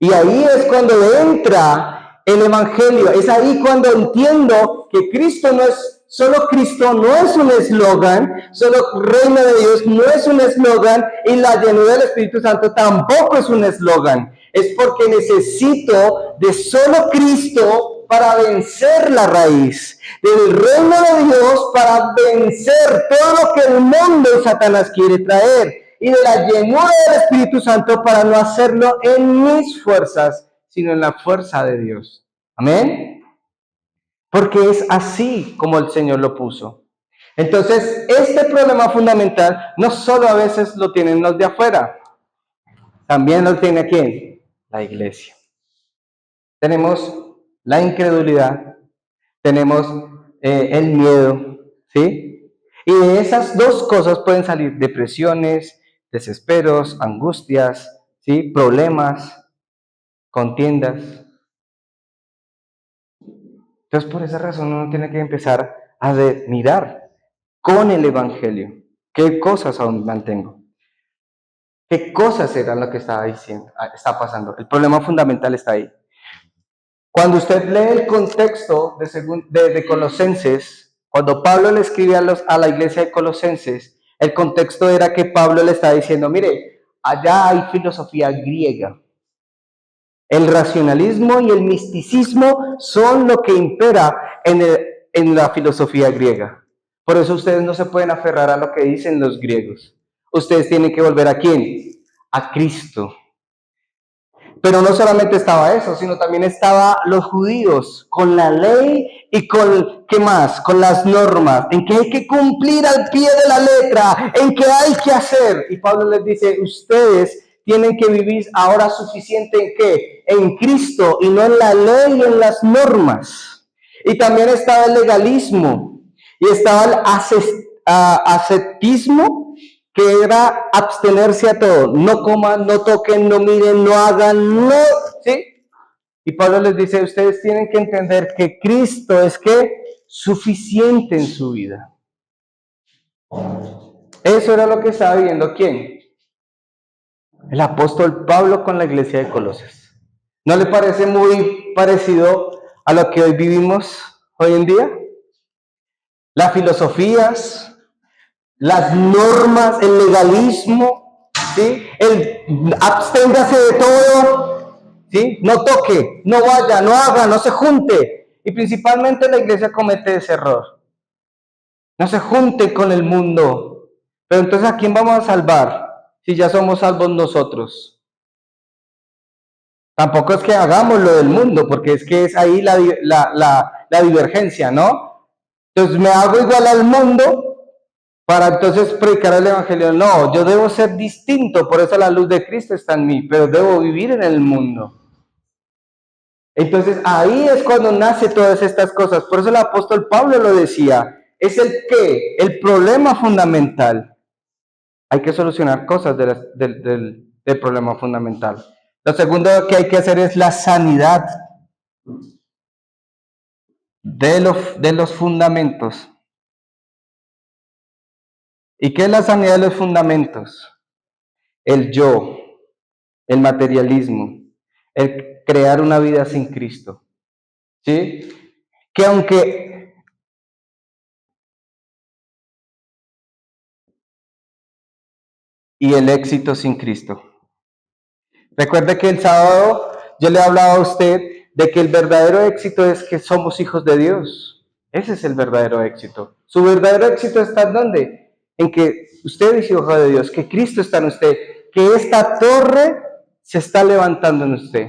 Y ahí es cuando entra el Evangelio, es ahí cuando entiendo que Cristo no es, solo Cristo no es un eslogan, solo Reino de Dios no es un eslogan y la llenura del Espíritu Santo tampoco es un eslogan. Es porque necesito de solo Cristo para vencer la raíz, del reino de Dios para vencer todo lo que el mundo y Satanás quiere traer, y de la llenura del Espíritu Santo para no hacerlo en mis fuerzas, sino en la fuerza de Dios. Amén. Porque es así como el Señor lo puso. Entonces, este problema fundamental no solo a veces lo tienen los de afuera, también lo tiene ¿quién? La iglesia. Tenemos la incredulidad, tenemos el miedo, ¿sí? Y de esas dos cosas pueden salir depresiones, desesperos, angustias, ¿sí? Problemas, contiendas. Entonces, por esa razón uno tiene que empezar a mirar con el Evangelio qué cosas aún mantengo, qué cosas eran lo que estaba diciendo, está pasando. El problema fundamental está ahí. Cuando usted lee el contexto de Colosenses, cuando Pablo le escribe a la iglesia de Colosenses, el contexto era que Pablo le está diciendo, mire, allá hay filosofía griega. El racionalismo y el misticismo son lo que impera en la filosofía griega. Por eso ustedes no se pueden aferrar a lo que dicen los griegos. Ustedes tienen que volver ¿a quién? A Cristo. Pero no solamente estaba eso, sino también estaba los judíos con la ley y con, ¿qué más? Con las normas, en que hay que cumplir al pie de la letra, en que hay que hacer. Y Pablo les dice, ustedes tienen que vivir ahora suficiente ¿en qué? En Cristo y no en la ley y en las normas. Y también estaba el legalismo y estaba el ascetismo, que era abstenerse a todo. No coman, no toquen, no miren, no hagan, no, ¿sí? Y Pablo les dice, ustedes tienen que entender que Cristo es que suficiente en su vida. Eso era lo que estaba viviendo ¿quién? El apóstol Pablo con la iglesia de Colosas. ¿No le parece muy parecido a lo que hoy vivimos hoy en día? Las filosofías, las normas, el legalismo, ¿sí? El absténgase de todo, ¿sí? No toque, no vaya, no haga, no se junte. Y principalmente la iglesia comete ese error. No se junte con el mundo. Pero entonces, ¿a quién vamos a salvar si ya somos salvos nosotros? Tampoco es que hagamos lo del mundo, porque es que es ahí la divergencia, ¿no? Entonces me hago igual al mundo para entonces predicar el Evangelio. No, yo debo ser distinto, por eso la luz de Cristo está en mí, pero debo vivir en el mundo. Entonces ahí es cuando nace todas estas cosas. Por eso el apóstol Pablo lo decía, es el qué, el problema fundamental. Hay que solucionar cosas del problema fundamental. Lo segundo que hay que hacer es la sanidad de los fundamentos. ¿Y qué es la sanidad de los fundamentos? El yo, el materialismo, el crear una vida sin Cristo. ¿Sí? Que aunque y el éxito sin Cristo. Recuerde que el sábado yo le he hablado a usted de que el verdadero éxito es que somos hijos de Dios. Ese es el verdadero éxito. Su verdadero éxito está en dónde? En que usted es hijo de Dios, que Cristo está en usted, que esta torre se está levantando en usted.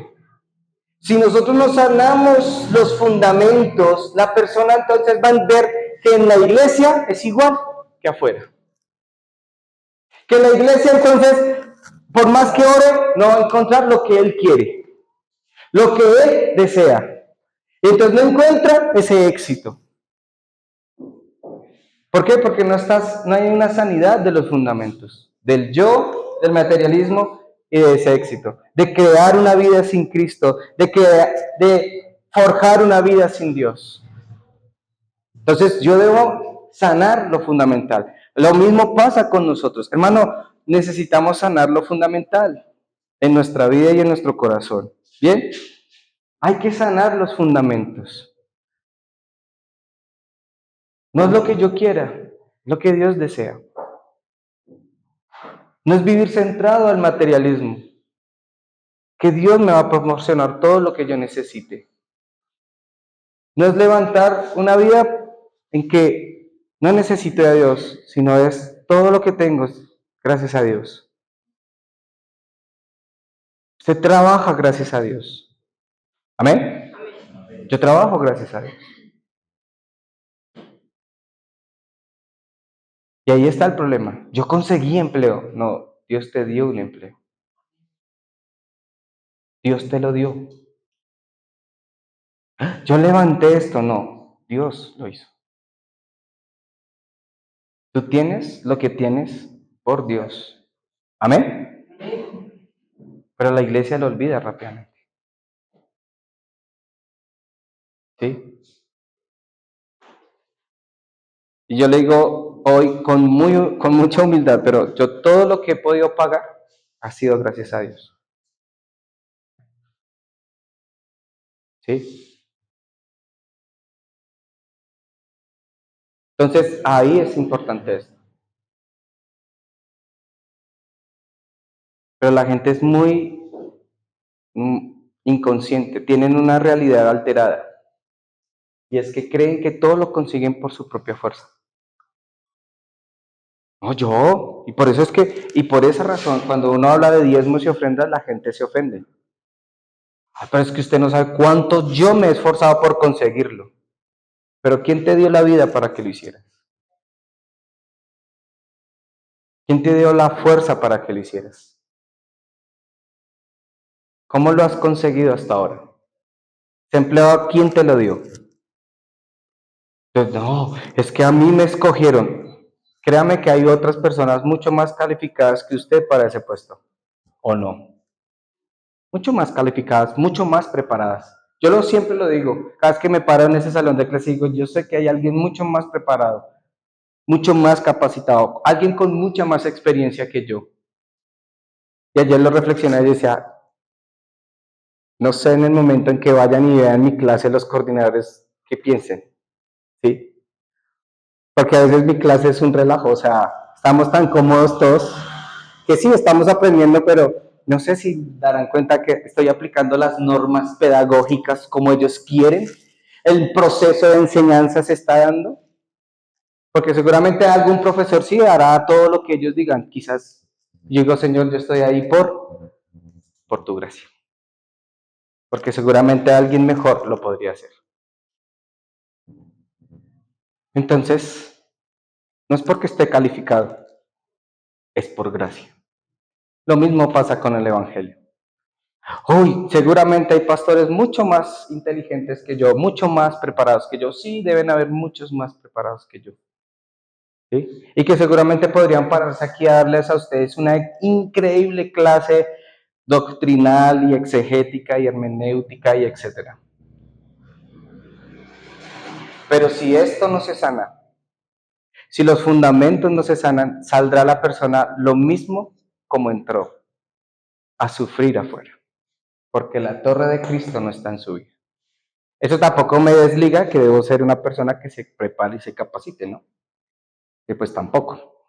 Si nosotros no sanamos los fundamentos, la persona entonces va a ver que en la iglesia es igual que afuera. Que la iglesia entonces, por más que ore, no va a encontrar lo que él quiere, lo que él desea. Entonces no encuentra ese éxito. ¿Por qué? Porque no hay una sanidad de los fundamentos, del yo, del materialismo y de ese éxito, de crear una vida sin Cristo, de forjar una vida sin Dios. Entonces yo debo sanar lo fundamental. Lo mismo pasa con nosotros. Hermano, necesitamos sanar lo fundamental en nuestra vida y en nuestro corazón. ¿Bien? Hay que sanar los fundamentos. No es lo que yo quiera, lo que Dios desea. No es vivir centrado al materialismo, que Dios me va a proporcionar todo lo que yo necesite. No es levantar una vida en que no necesito a Dios, sino es todo lo que tengo gracias a Dios. Usted trabaja gracias a Dios. ¿Amén? Yo trabajo gracias a Dios. Y ahí está el problema. Yo conseguí empleo. No, Dios te dio un empleo. Dios te lo dio. Yo levanté esto. No, Dios lo hizo. Tú tienes lo que tienes por Dios. ¿Amén? Pero la iglesia lo olvida rápidamente. ¿Sí? Y yo le digo hoy con mucha humildad, pero yo todo lo que he podido pagar ha sido gracias a Dios. ¿Sí? Entonces ahí es importante esto. Pero la gente es muy inconsciente, tienen una realidad alterada. Y es que creen que todo lo consiguen por su propia fuerza. No, yo. Y por eso es que, y por esa razón, cuando uno habla de diezmos y ofrendas, la gente se ofende. Pero es que usted no sabe cuánto yo me he esforzado por conseguirlo. Pero ¿quién te dio la vida para que lo hicieras? ¿Quién te dio la fuerza para que lo hicieras? ¿Cómo lo has conseguido hasta ahora? ¿Ese empleo quién te lo dio? Entonces, no, es que a mí me escogieron. Créame que hay otras personas mucho más calificadas que usted para ese puesto, ¿o no? Mucho más calificadas, mucho más preparadas. Siempre lo digo, cada vez que me paro en ese salón de clase digo, yo sé que hay alguien mucho más preparado, mucho más capacitado, alguien con mucha más experiencia que yo. Y ayer lo reflexioné y decía, no sé en el momento en que vayan y vean mi clase los coordinadores que piensen, ¿sí? Porque a veces mi clase es un relajo, o sea, estamos tan cómodos todos que sí, estamos aprendiendo, pero no sé si darán cuenta que estoy aplicando las normas pedagógicas como ellos quieren. El proceso de enseñanza se está dando, porque seguramente algún profesor sí hará todo lo que ellos digan. Quizás yo digo, Señor, yo estoy ahí por tu gracia, porque seguramente alguien mejor lo podría hacer. Entonces, no es porque esté calificado, es por gracia. Lo mismo pasa con el Evangelio. Uy, seguramente hay pastores mucho más inteligentes que yo, mucho más preparados que yo. Sí, deben haber muchos más preparados que yo. ¿Sí? Y que seguramente podrían pararse aquí a darles a ustedes una increíble clase doctrinal y exegética y hermenéutica y etcétera. Pero si esto no se sana, si los fundamentos no se sanan, saldrá la persona lo mismo como entró, a sufrir afuera, porque la torre de Cristo no está en su vida. Eso tampoco me desliga que debo ser una persona que se prepare y se capacite, ¿no? Que pues tampoco.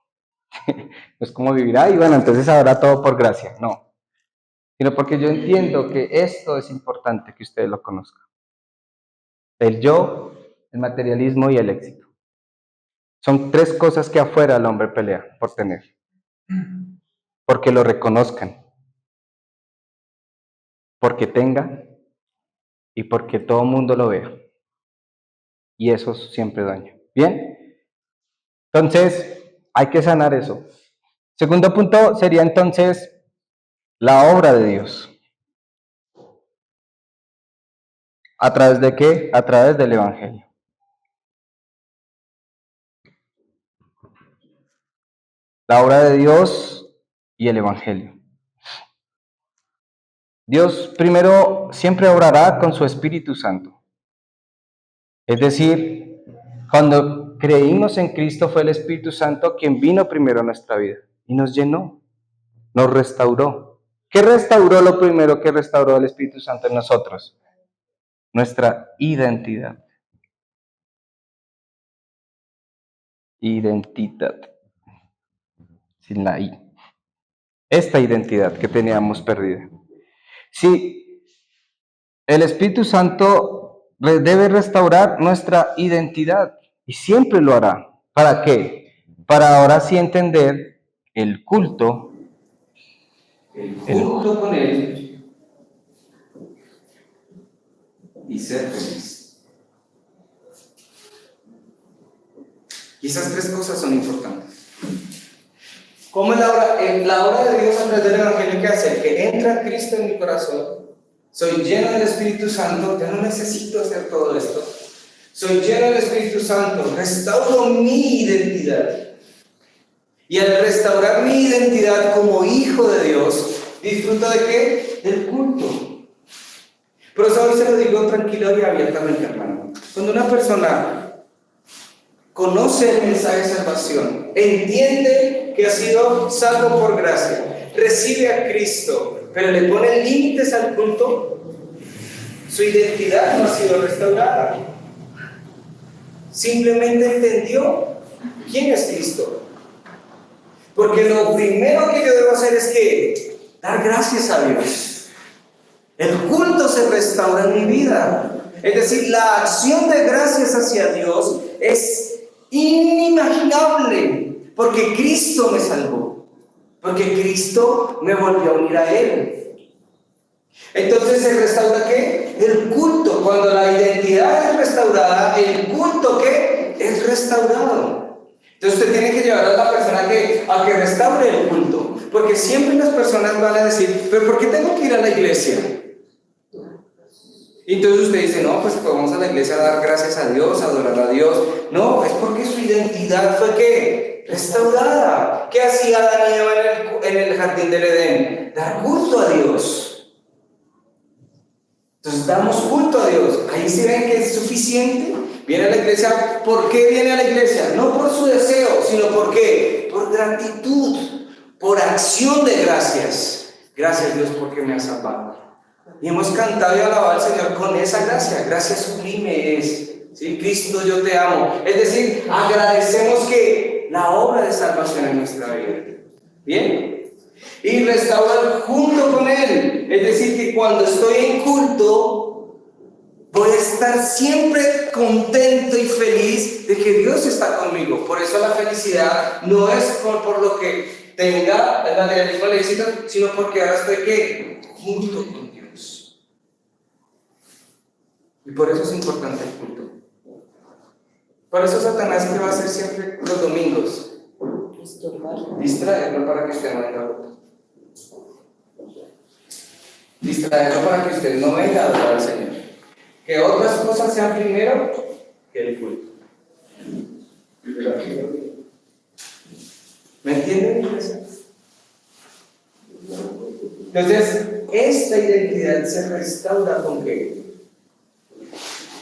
No es como vivir, y bueno, entonces ahora todo por gracia. No. Sino porque yo entiendo que esto es importante que ustedes lo conozcan. El yo, el materialismo y el éxito. Son tres cosas que afuera el hombre pelea por tener. Porque lo reconozcan. Porque tenga y porque todo el mundo lo vea. Y eso siempre daña. ¿Bien? Entonces, hay que sanar eso. Segundo punto sería entonces la obra de Dios. ¿A través de qué? A través del Evangelio. La obra de Dios y el Evangelio. Dios primero siempre obrará con su Espíritu Santo. Es decir, cuando creímos en Cristo fue el Espíritu Santo quien vino primero a nuestra vida y nos llenó, nos restauró. ¿Qué restauró lo primero que restauró el Espíritu Santo en nosotros? Nuestra identidad. Identidad. Sin la I. Esta identidad que teníamos perdida. Sí, el Espíritu Santo debe restaurar nuestra identidad y siempre lo hará. ¿Para qué? Para ahora sí entender el culto con Él y ser feliz. Y esas tres cosas son importantes. ¿Cómo es la obra de Dios a través del Evangelio que hace? Que entra Cristo en mi corazón, soy lleno del Espíritu Santo, ya no necesito hacer todo esto. Soy lleno del Espíritu Santo, restauro mi identidad. Y al restaurar mi identidad como hijo de Dios, ¿disfruto de qué? Del culto. Pero eso hoy se lo digo tranquilo y abiertamente, hermano. Cuando una persona conoce el mensaje de salvación, entiende que ha sido salvo por gracia, recibe a Cristo, pero le pone límites al culto, su identidad no ha sido restaurada. Simplemente entendió quién es Cristo. Porque lo primero que yo debo hacer es que dar gracias a Dios. El culto se restaura en mi vida. Es decir, la acción de gracias hacia Dios es inimaginable. Porque Cristo me salvó. Porque Cristo me volvió a unir a Él. Entonces se restaura ¿qué? El culto. Cuando la identidad es restaurada, el culto ¿qué? Es restaurado. Entonces usted tiene que llevar a la persona a que restaure el culto. Porque siempre las personas van a decir, pero ¿por qué tengo que ir a la iglesia? Y entonces usted dice, no, pues vamos a la iglesia a dar gracias a Dios, a adorar a Dios. No, es porque su identidad fue ¿qué? Restaurada. ¿Qué hacía Adán y Eva en el jardín del Edén? Dar culto a Dios. Entonces damos culto a Dios. Ahí se ven que es suficiente. Viene a la iglesia. ¿Por qué viene a la iglesia? No por su deseo, sino ¿por qué? Por gratitud, por acción de gracias. Gracias Dios porque me has salvado. Y hemos cantado y alabado al Señor con esa gracia. Gracia sublime es. ¿Sí? Cristo, yo te amo. Es decir, agradecemos que la obra de salvación en nuestra vida. ¿Bien? Y restaurar junto con Él. Es decir, que cuando estoy en culto, voy a estar siempre contento y feliz de que Dios está conmigo. Por eso la felicidad no es por lo que tenga el materialismo ilícito, sino porque ahora estoy ¿qué? Junto con Dios. Y por eso es importante el culto. Por eso Satanás, ¿qué va a hacer siempre los domingos? Distraerlo para que usted no venga a votar. Distraerlo para que usted no venga a adorar al Señor. Que otras cosas sean primero que el culto. ¿Me entienden, iglesia? Entonces, esta identidad se restaura ¿con qué?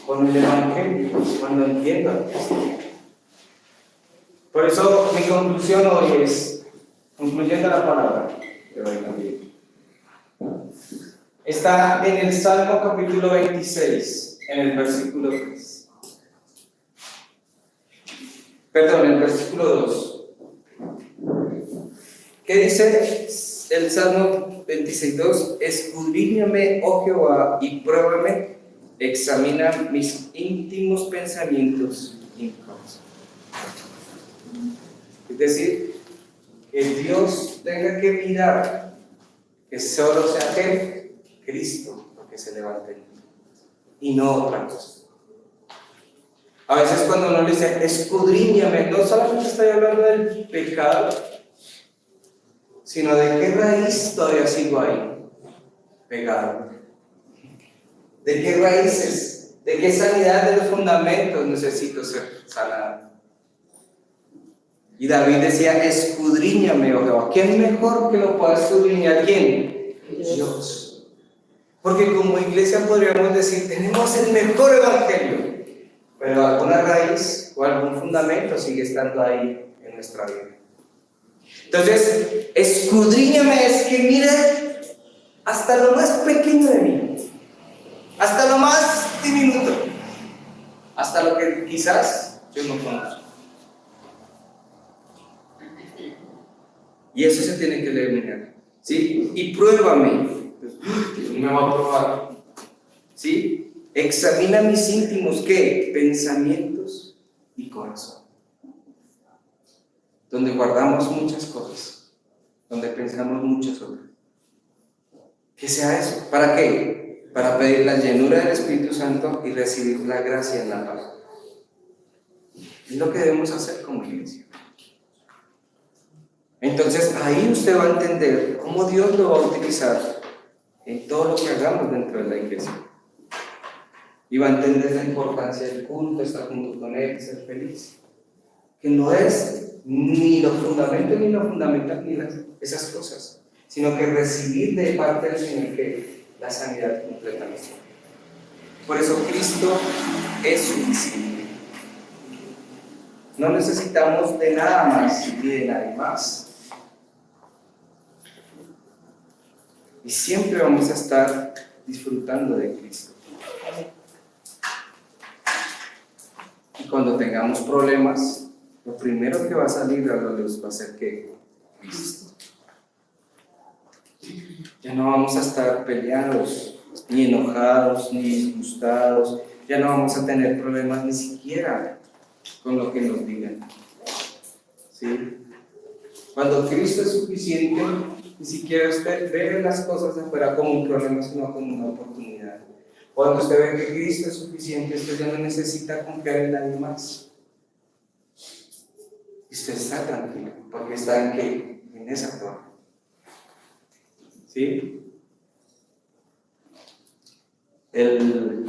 Con el Evangelio, cuando entiendo a Cristo. Por eso mi conclusión hoy es, concluyendo la palabra de hoy también, está en el Salmo capítulo 26, en el versículo 3. Perdón, en el versículo 2. ¿Qué dice el Salmo 26:2? Escudriñame, oh Jehová, y pruébame, examina mis íntimos pensamientos y mi corazón. Es decir, que Dios tenga que mirar que solo sea Él, Cristo, lo que se levante en mí, y no otra cosa. A veces cuando uno le dice, escudriñame, no solamente estoy hablando del pecado, sino de qué raíz todavía sigo ahí, pegado. ¿De qué raíces, de qué sanidad de los fundamentos necesito ser sanado? Y David decía, escudriñame, oh Jehová. ¿Quién mejor que lo pueda escudriñar? ¿Quién? Dios. Porque como iglesia podríamos decir, tenemos el mejor evangelio, pero alguna raíz o algún fundamento sigue estando ahí en nuestra vida. Entonces, escudriñame es que mire hasta lo más pequeño de mí, hasta lo más diminuto, hasta lo que quizás yo no conozco. Y eso se tiene que eliminar, ¿sí? Y pruébame. Dios me va a probar, ¿sí? Examina mis íntimos, ¿qué? Pensamientos y corazón. Donde guardamos muchas cosas, donde pensamos muchas otras. Que sea eso. ¿Para qué? Para pedir la llenura del Espíritu Santo y recibir la gracia en la paz. Es lo que debemos hacer como iglesia. Entonces ahí usted va a entender cómo Dios lo va a utilizar en todo lo que hagamos dentro de la iglesia. Y va a entender la importancia del culto, estar junto con Él, ser feliz. Que no es ni lo fundamental ni lo fundamental ni esas cosas, sino que recibir de parte del Señor que la sanidad completamente. Por eso Cristo es suficiente. No necesitamos de nada más ni de nadie más. Y siempre vamos a estar disfrutando de Cristo. Y cuando tengamos problemas, lo primero que va a salir a la luz va a ser que Cristo. Ya no vamos a estar peleados, ni enojados, ni disgustados. Ya no vamos a tener problemas ni siquiera con lo que nos digan. ¿Sí? Cuando Cristo es suficiente, ni siquiera usted ve las cosas de afuera como un problema, sino como una oportunidad. Cuando usted ve que Cristo es suficiente, usted ya no necesita confiar en nadie más. Y usted está tranquilo, porque está en esa forma. ¿sí? El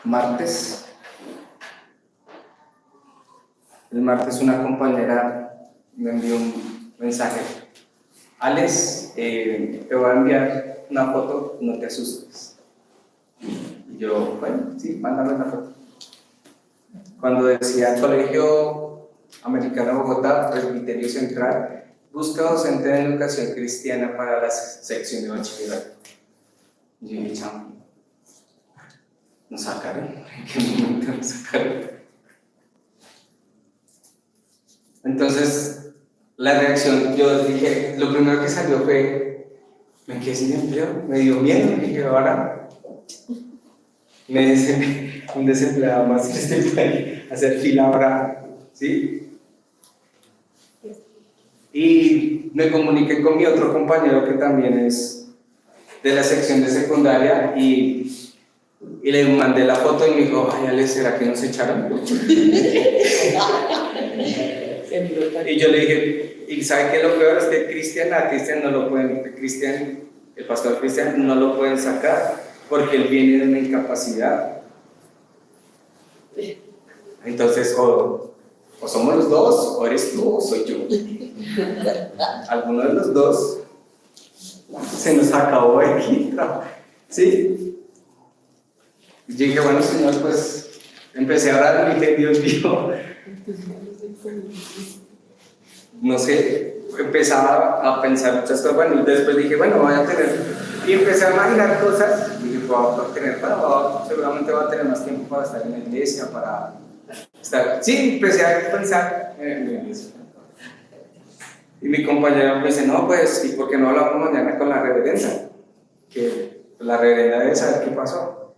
martes una compañera me envió un mensaje. Alex, te voy a enviar una foto, no te asustes. Y yo, bueno, sí, mándame la foto. Cuando decía Colegio Americano Bogotá, Presbiterio Central, busca docente de educación cristiana para la sección de bachillerato. Y yo dije, chamo, ¿nos sacaron? ¿En qué momento nos sacaron? Entonces, la reacción, yo dije, lo primero que salió fue, me quedé sin empleo, me dio miedo, y dije, ahora me dice un desempleado más que estoy ahí, hacer fila ahora, ¿sí? Y me comuniqué con mi otro compañero que también es de la sección de secundaria y le mandé la foto y me dijo, ay, Alex, ¿será que nos echaron? Y yo le dije, y ¿sabe qué? Lo peor es que Cristian no lo pueden, el pastor Cristian no lo pueden sacar porque él viene de una incapacidad. Entonces, o somos los dos, o eres tú, o soy yo. Alguno de los dos se nos acabó aquí, ¿sí? Y yo dije, bueno, Señor, pues empecé a orar y dije, Dios mío, no sé, empezaba a pensar muchas cosas, bueno, y después dije, bueno, voy a tener, y empecé a imaginar cosas, y dije, seguramente voy a tener más tiempo para estar en la iglesia, para estar, sí, empecé a pensar en la iglesia. Y mi compañero me dice, no, pues, ¿y por qué no hablamos mañana con la reverenda? Que la reverenda debe saber qué pasó.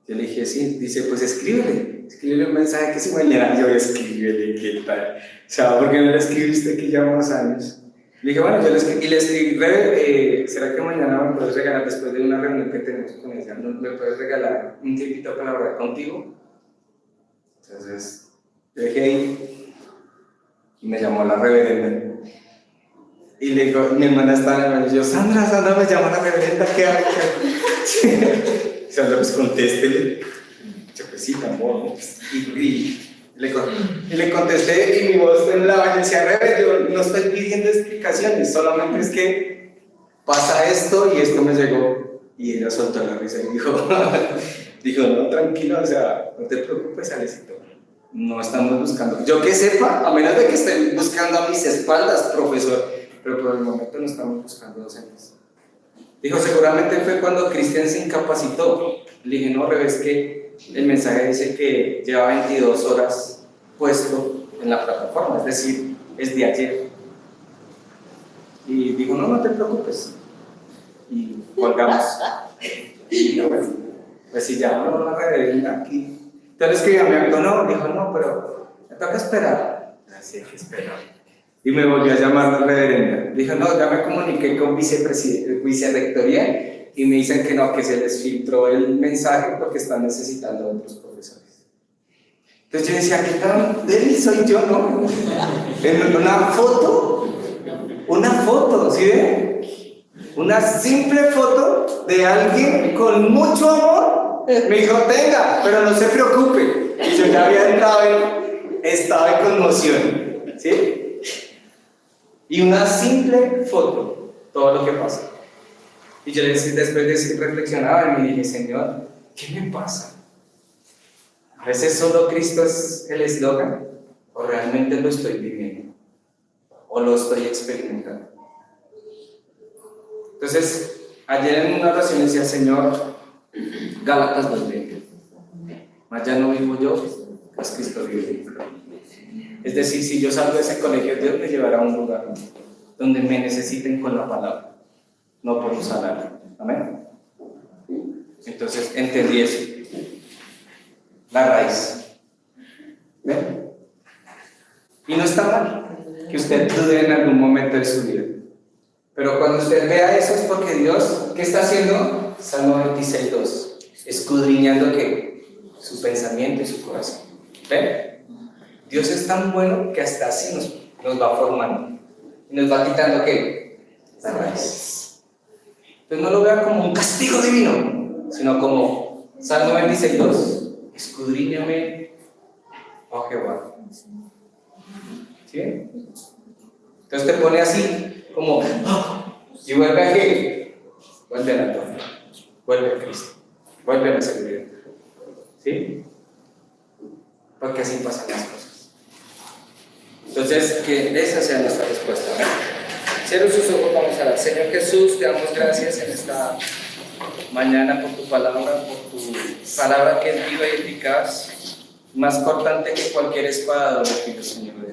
Yo le dije, sí, dice, pues escríbele un mensaje que si mañana yo escríbele, ¿qué tal? O sea, ¿por qué no le escribiste que ya unos años? Le dije, bueno, yo le escribí, ¿será que mañana me puedes regalar, después de una reunión que tenemos con ella, me puedes regalar un tiempito para hablar contigo? Entonces, yo dije ahí, y me llamó la reverenda. Y le digo, mi hermana estaba en el baño, y yo, Sandra, me llama la reverenda, ¿qué hago? Sandra, pues contéstele. Yo, pues sí, tampoco. Y le contesté y mi voz temblaba y decía, Rebe, yo no estoy pidiendo explicaciones, solamente es que pasa esto y esto me llegó. Y ella soltó la risa y dijo, no, tranquilo, o sea, no te preocupes, Alecito. No estamos buscando, yo que sepa, a menos de que estén buscando a mis espaldas, profesor, pero por el momento no estamos buscando docentes. Dijo, seguramente fue cuando Cristian se incapacitó. Le dije, no, Rebe, es que el mensaje dice que lleva 22 horas puesto en la plataforma, es decir, es de ayer. Y dijo, no te preocupes. Y colgamos. Y yo, pues si ya no la reverenda aquí. Entonces que me dijo, no, pero me toca esperar. Así que esperar. Y me volvió a llamar la reverenda. Dijo, no, ya me comuniqué con vicerrectoría y me dicen que no, que se les filtró el mensaje porque están necesitando otros profesores. Entonces yo decía, ¿qué tan débil soy yo, no? En una foto, ¿sí ven? Una simple foto de alguien con mucho amor. Me dijo, tenga, pero no se preocupe. Y yo ya había estado en conmoción, ¿sí? Y una simple foto, todo lo que pasa. Y yo después reflexionaba y me dije, Señor, ¿qué me pasa? A veces solo Cristo es el eslogan, o realmente lo estoy viviendo, o lo estoy experimentando. Entonces, ayer en una oración decía, Señor, Gálatas 2:20, mas ya no vivo yo, es Cristo vive. Es decir, si yo salgo de ese colegio, Dios me llevará a un lugar donde me necesiten con la palabra, no por un salario. Amén. Entonces entendí eso. La raíz. ¿Ven? Y no está mal que usted dude en algún momento de su vida. Pero cuando usted vea eso es porque Dios, ¿qué está haciendo? Salmo 26:2. Escudriñando ¿qué? Su pensamiento y su corazón. ¿Ven? Dios es tan bueno que hasta así nos va formando y nos va quitando ¿qué? La raíz. Entonces no lo vea como un castigo divino, sino como Salmo 26:2. Escudriñame, oh Jehová. ¿Sí? Entonces te pone así, como, y vuelve a qué? Vuelve a la torre, vuelve a Cristo, vuelve a la seguridad. ¿Sí? Porque así pasan las cosas. Entonces, que esa sea nuestra respuesta. Cierren sus ojos, vamos a orar. Señor Jesús, te damos gracias en esta mañana por tu palabra que es viva y eficaz, más cortante que cualquier espada de doble filo, Señor.